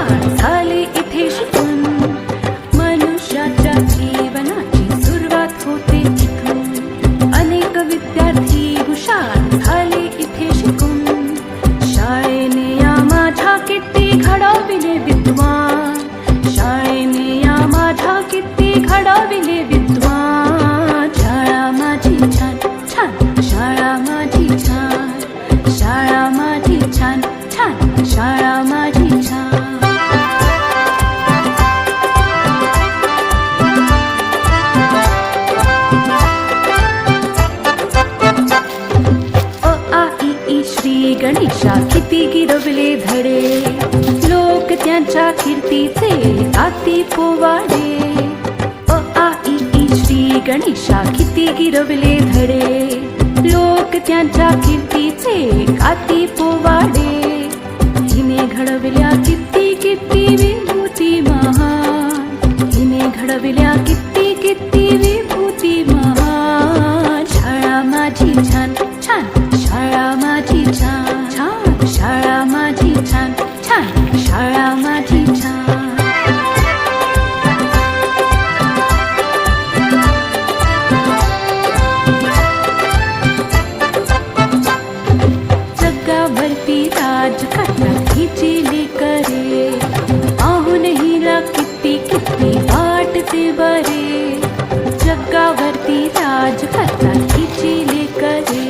हुशार झाले इथे शिकून. मनुष्याच्या जीवनाची सुरुवात होते इथून. अनेक विद्यार्थी हुशार झाले इथे शिकून. शाळेने या माझ्या किती घडविले विद्वान. शाळेने या माझ्या किती घडविले विद्वान. शाळा माझी छान छान, शाळा माझी छान, शाळा माझी छान छान, शाळा माझी छान. अ आ इ ई श्री गणेशा किती गिरवले धडे. लोक त्यांच्या कीर्तीचे गाती पोवाडे. अ आ इ ई श्री गणेशा किती गिरवले धडे. लोक त्यांच्या कीर्तीचे गाती पोवाडे. हिने घडविल्या किती किती विभूती महान. हिने घडविल्या किती किती विभूती महान. शाळा माझी छान छान, शाळा माझी छान छान, शाळा माझी छान छान, शाळा माझी छान. जगावरती राज करता हिची लेकरे. पाहून हिला किती किती वाटते बरे. जगावरती राज करता हिची लेकरे.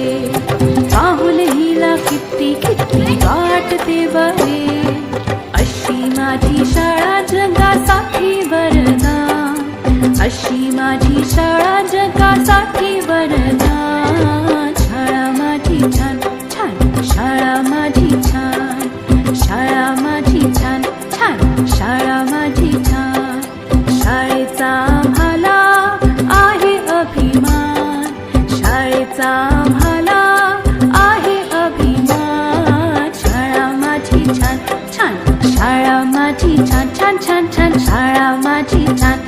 पाहून हिला किती किती वाटते बरे. अशी माझी शाळा जगासाठी वरदान. अशी माझी शाळा जगासाठी वरदान. शाळा माझी छान छान, शाळा माझी छान, शाळा माझी छान छान, शाळा माझी छान. शाळेचा आम्हाला आहे अभिमान. शाळेचा आम्हाला आहे अभिमान. शाळा माझी छान छान, शाळा माझी छान छान छान छान, शाळा माझी छान